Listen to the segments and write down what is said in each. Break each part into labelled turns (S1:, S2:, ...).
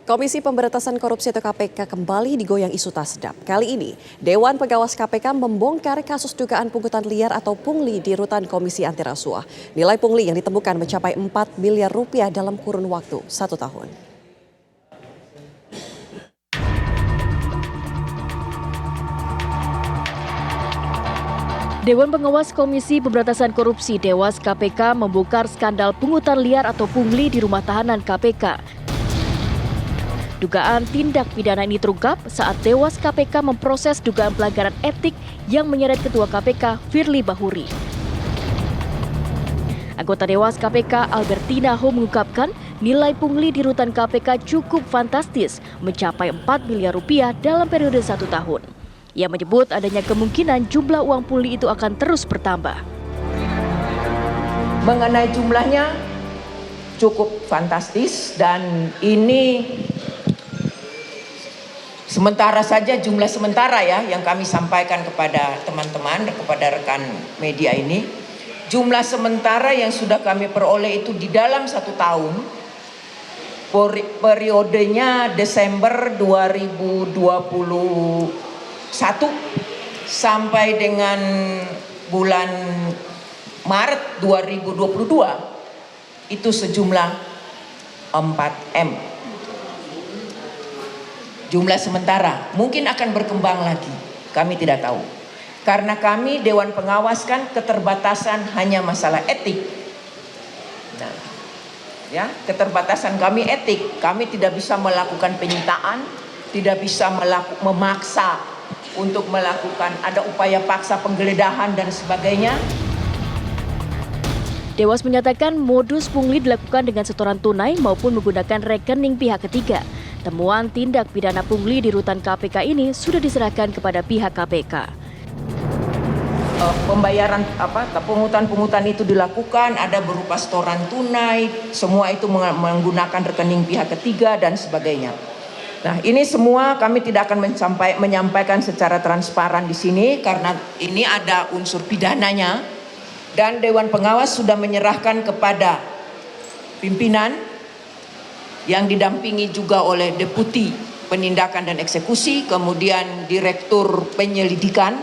S1: Komisi Pemberantasan Korupsi atau KPK kembali digoyang isu tak sedap. Kali ini, Dewan Pengawas KPK membongkar kasus dugaan pungutan liar atau pungli di rutan Komisi Anti Rasuah. Nilai pungli yang ditemukan mencapai 4 miliar rupiah dalam kurun waktu 1 tahun.
S2: Dewan Pengawas Komisi Pemberantasan Korupsi Dewas KPK membongkar skandal pungutan liar atau pungli di rumah tahanan KPK. Dugaan tindak pidana ini terungkap saat Dewas KPK memproses dugaan pelanggaran etik yang menyeret Ketua KPK Firly Bahuri. Anggota Dewas KPK Albertina Ho mengungkapkan nilai pungli di rutan KPK cukup fantastis, mencapai 4 miliar rupiah dalam periode 1 tahun. Ia menyebut adanya kemungkinan jumlah uang pungli itu akan terus bertambah.
S3: Mengenai jumlahnya cukup fantastis dan ini sementara saja, jumlah sementara ya yang kami sampaikan kepada teman-teman, kepada rekan media ini. Jumlah sementara yang sudah kami peroleh itu di dalam 1 tahun, periodenya Desember 2021 sampai dengan bulan Maret 2022 itu sejumlah 4M. Jumlah sementara, mungkin akan berkembang lagi, kami tidak tahu. Karena kami Dewan Pengawas kan keterbatasan hanya masalah etik. Nah, ya, keterbatasan kami etik, kami tidak bisa melakukan penyitaan, tidak bisa memaksa untuk melakukan ada upaya paksa penggeledahan dan sebagainya.
S2: Dewas menyatakan modus pungli dilakukan dengan setoran tunai maupun menggunakan rekening pihak ketiga. Temuan tindak pidana pungli di rutan KPK ini sudah diserahkan kepada pihak KPK.
S3: Pembayaran pungutan itu dilakukan ada berupa setoran tunai, semua itu menggunakan rekening pihak ketiga dan sebagainya. Nah, ini semua kami tidak akan menyampaikan secara transparan di sini karena ini ada unsur pidananya dan Dewan Pengawas sudah menyerahkan kepada pimpinan yang didampingi juga oleh Deputi Penindakan dan Eksekusi, kemudian Direktur Penyelidikan.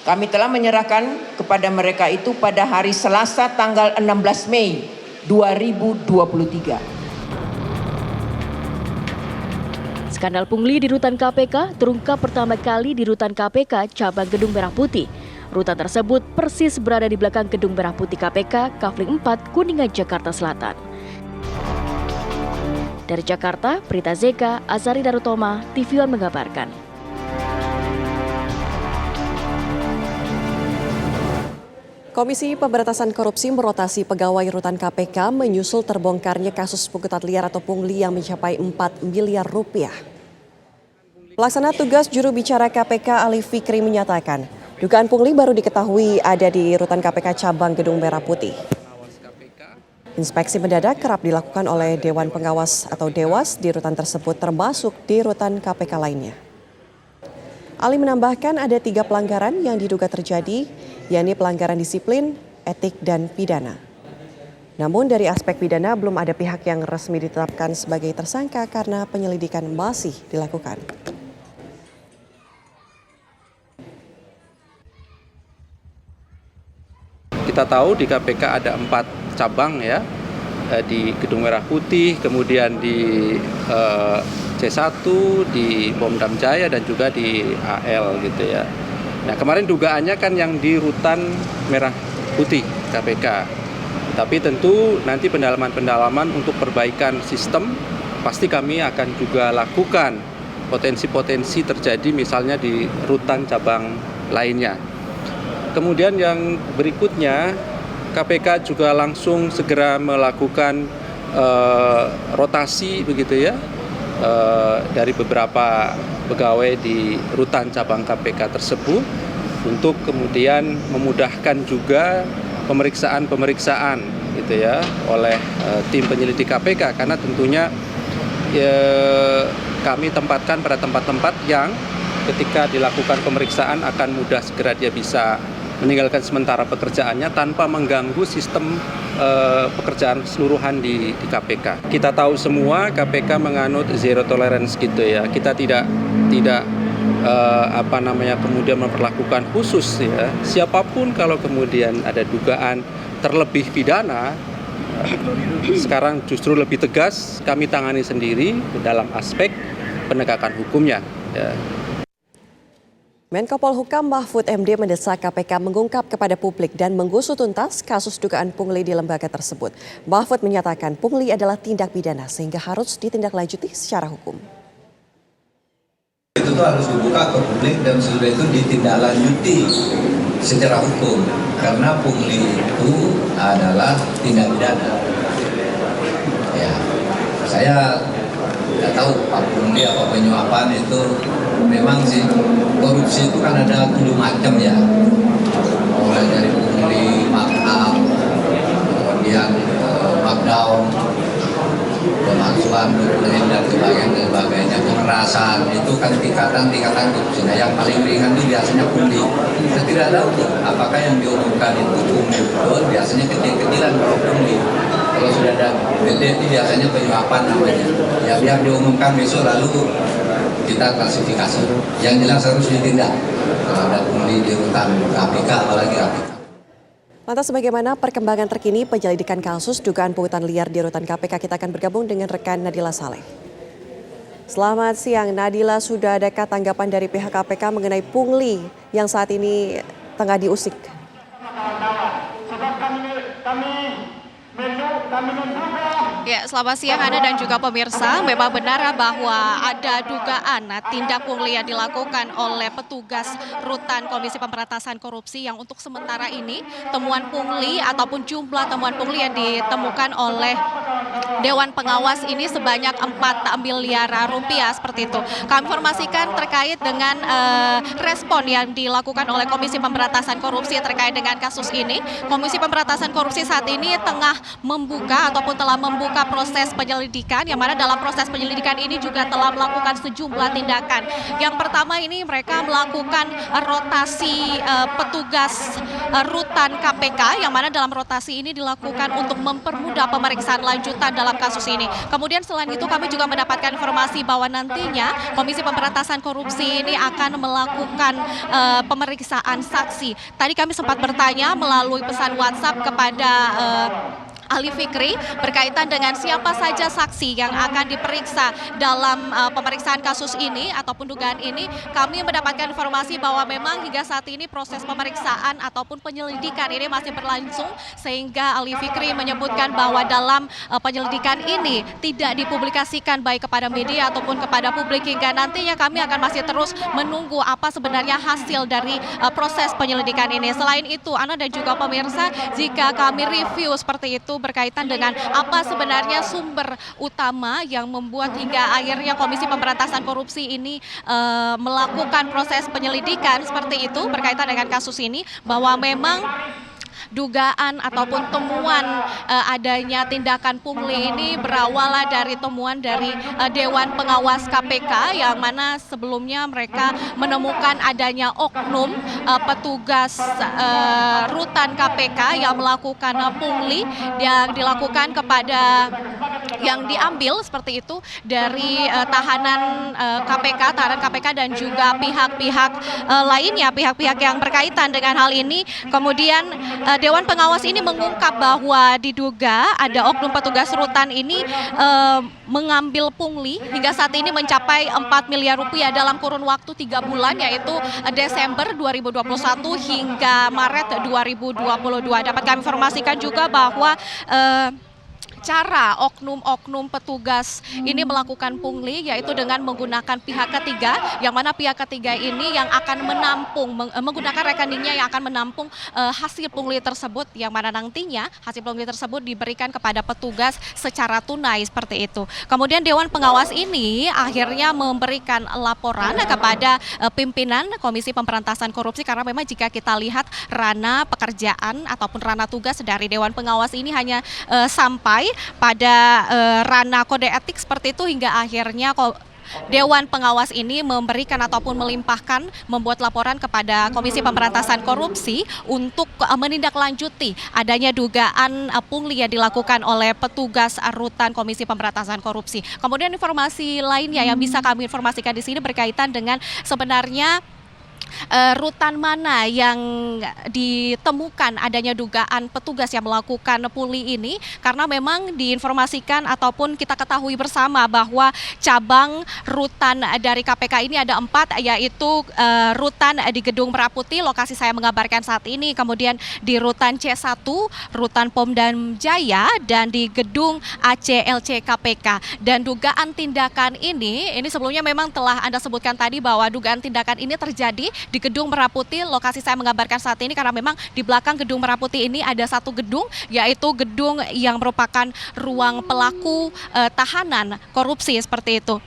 S3: Kami telah menyerahkan kepada mereka itu pada hari Selasa tanggal 16 Mei 2023.
S2: Skandal pungli di rutan KPK terungkap pertama kali di rutan KPK cabang Gedung Merah Putih. Rutan tersebut persis berada di belakang Gedung Merah Putih KPK, Kafling 4, Kuningan, Jakarta Selatan. Dari Jakarta, Prita Zeka, Azari Darutoma, TV One mengabarkan.
S1: Komisi Pemberantasan Korupsi merotasi pegawai rutan KPK menyusul terbongkarnya kasus pungutan liar atau pungli yang mencapai 4 miliar rupiah. Pelaksana tugas juru bicara KPK Ali Fikri menyatakan, dugaan pungli baru diketahui ada di rutan KPK cabang Gedung Merah Putih. Inspeksi mendadak kerap dilakukan oleh Dewan Pengawas atau Dewas di rutan tersebut termasuk di rutan KPK lainnya. Ali menambahkan ada 3 pelanggaran yang diduga terjadi, yakni pelanggaran disiplin, etik, dan pidana. Namun dari aspek pidana belum ada pihak yang resmi ditetapkan sebagai tersangka karena penyelidikan masih dilakukan.
S4: Kita tahu di KPK ada 4 cabang ya, di Gedung Merah Putih, kemudian di C1, di Pondam Jaya dan juga di AL gitu ya. Nah, kemarin dugaannya kan yang di rutan Merah Putih KPK. Tapi tentu nanti pendalaman-pendalaman untuk perbaikan sistem pasti kami akan juga lakukan potensi-potensi terjadi misalnya di rutan cabang lainnya. Kemudian yang berikutnya KPK juga langsung segera melakukan rotasi begitu ya dari beberapa pegawai di rutan cabang KPK tersebut untuk kemudian memudahkan juga pemeriksaan gitu ya oleh tim penyelidik KPK karena tentunya kami tempatkan pada tempat-tempat yang ketika dilakukan pemeriksaan akan mudah segera dia bisa meninggalkan sementara pekerjaannya tanpa mengganggu sistem pekerjaan keseluruhan di KPK. Kita tahu semua KPK menganut zero tolerance gitu ya. Kita tidak kemudian memperlakukan khusus ya. Siapapun kalau kemudian ada dugaan terlebih pidana, sekarang justru lebih tegas kami tangani sendiri dalam aspek penegakan hukumnya. Ya.
S1: Menko Polhukam Mahfud MD mendesak KPK mengungkap kepada publik dan mengusut tuntas kasus dugaan pungli di lembaga tersebut. Mahfud menyatakan pungli adalah tindak pidana sehingga harus ditindaklanjuti secara hukum.
S5: Itu tuh harus dibuka ke publik dan sudah itu ditindaklanjuti secara hukum karena pungli itu adalah tindak pidana. Ya, saya nggak tahu Pak pungli apa penyuapan itu. Memang sih korupsi itu kan ada 7 macam ya, mulai dari pungli, markup, kemudian markdown, pemalsuan dokumen dan sebagainya, pemerasan, itu kan tingkatan korupsi. Nah, yang paling ringan itu biasanya pungli. Saya tidak tahu tuh, apakah yang diumumkan itu pungli betul, biasanya kecil-kecilan kalau pungli. Kalau sudah ada gede itu biasanya penyuapan namanya. Ya biar diumumkan besok lalu kita klasifikasi. Yang jelas harus ditindak kalau ada pungli di rutan KPK, apalagi KPK.
S1: Lantas bagaimana perkembangan terkini penyelidikan kasus dugaan pungutan liar di rutan KPK? Kita akan bergabung dengan rekan Nadila Saleh. Selamat siang Nadila, sudah adakah tanggapan dari pihak KPK mengenai pungli yang saat ini tengah diusik?
S6: Ya, selamat siang Anda dan juga pemirsa. Memang benar bahwa ada dugaan tindak pungli yang dilakukan oleh petugas rutan Komisi Pemberantasan Korupsi yang untuk sementara ini temuan pungli ataupun jumlah temuan pungli yang ditemukan oleh Dewan Pengawas ini sebanyak 4 miliar rupiah seperti itu. Kami informasikan terkait dengan respon yang dilakukan oleh Komisi Pemberantasan Korupsi terkait dengan kasus ini. Komisi Pemberantasan Korupsi saat ini tengah membuka ataupun telah membuka proses penyelidikan, yang mana dalam proses penyelidikan ini juga telah melakukan sejumlah tindakan. Yang pertama ini mereka melakukan rotasi petugas rutan KPK, yang mana dalam rotasi ini dilakukan untuk mempermudah pemeriksaan lanjutan dalam kasus ini. Kemudian selain itu kami juga mendapatkan informasi bahwa nantinya Komisi Pemberantasan Korupsi ini akan melakukan pemeriksaan saksi. Tadi kami sempat bertanya melalui pesan WhatsApp kepada Ali Fikri berkaitan dengan siapa saja saksi yang akan diperiksa dalam pemeriksaan kasus ini ataupun dugaan ini. Kami mendapatkan informasi bahwa memang hingga saat ini proses pemeriksaan ataupun penyelidikan ini masih berlangsung, sehingga Ali Fikri menyebutkan bahwa dalam penyelidikan ini tidak dipublikasikan baik kepada media ataupun kepada publik, hingga nantinya kami akan masih terus menunggu apa sebenarnya hasil dari proses penyelidikan ini. Selain itu, Ana dan juga pemirsa, jika kami review seperti itu berkaitan dengan apa sebenarnya sumber utama yang membuat hingga akhirnya Komisi Pemberantasan Korupsi ini melakukan proses penyelidikan seperti itu berkaitan dengan kasus ini, bahwa memang dugaan ataupun temuan adanya tindakan pungli ini berawal dari temuan dari Dewan Pengawas KPK, yang mana sebelumnya mereka menemukan adanya oknum petugas rutan KPK yang melakukan pungli yang dilakukan kepada yang diambil seperti itu dari tahanan KPK dan juga pihak-pihak lainnya, pihak-pihak yang berkaitan dengan hal ini. Kemudian Dewan Pengawas ini mengungkap bahwa diduga ada oknum petugas rutan ini mengambil pungli hingga saat ini mencapai 4 miliar rupiah dalam kurun waktu 3 bulan, yaitu Desember 2021 hingga Maret 2022. Dapat kami informasikan juga bahwa cara oknum-oknum petugas ini melakukan pungli yaitu dengan menggunakan pihak ketiga, yang mana pihak ketiga ini yang akan menampung, menggunakan rekeningnya yang akan menampung hasil pungli tersebut, yang mana nantinya hasil pungli tersebut diberikan kepada petugas secara tunai seperti itu. Kemudian Dewan Pengawas ini akhirnya memberikan laporan kepada pimpinan Komisi Pemberantasan Korupsi, karena memang jika kita lihat ranah pekerjaan ataupun ranah tugas dari Dewan Pengawas ini hanya sampai pada ranah kode etik seperti itu, hingga akhirnya Dewan Pengawas ini memberikan ataupun melimpahkan membuat laporan kepada Komisi Pemberantasan Korupsi untuk menindaklanjuti adanya dugaan pungli yang dilakukan oleh petugas rutan Komisi Pemberantasan Korupsi. Kemudian informasi lainnya yang bisa kami informasikan di sini berkaitan dengan sebenarnya rutan mana yang ditemukan adanya dugaan petugas yang melakukan pungli ini, karena memang diinformasikan ataupun kita ketahui bersama bahwa cabang rutan dari KPK ini ada 4, yaitu rutan di Gedung Merah Putih, lokasi saya mengabarkan saat ini, kemudian di rutan C1, rutan Pom-Dam Jaya, dan di Gedung ACLC KPK. Dan dugaan tindakan ini sebelumnya memang telah Anda sebutkan tadi bahwa dugaan tindakan ini terjadi di Gedung Merah Putih, lokasi saya mengabarkan saat ini, karena memang di belakang Gedung Merah Putih ini ada satu gedung, yaitu gedung yang merupakan ruang pelaku tahanan korupsi seperti itu.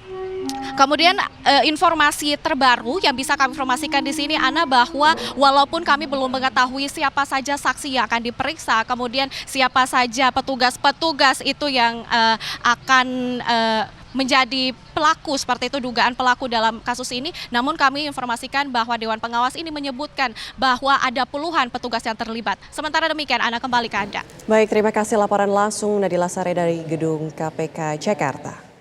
S6: Kemudian informasi terbaru yang bisa kami informasikan di sini, Ana, bahwa walaupun kami belum mengetahui siapa saja saksi yang akan diperiksa, kemudian siapa saja petugas-petugas itu yang akan menjadi pelaku seperti itu, dugaan pelaku dalam kasus ini, namun kami informasikan bahwa Dewan Pengawas ini menyebutkan bahwa ada puluhan petugas yang terlibat. Sementara demikian, Ana, kembali ke Anda.
S1: Baik, terima kasih laporan langsung Nadila Sare dari Gedung KPK Jakarta.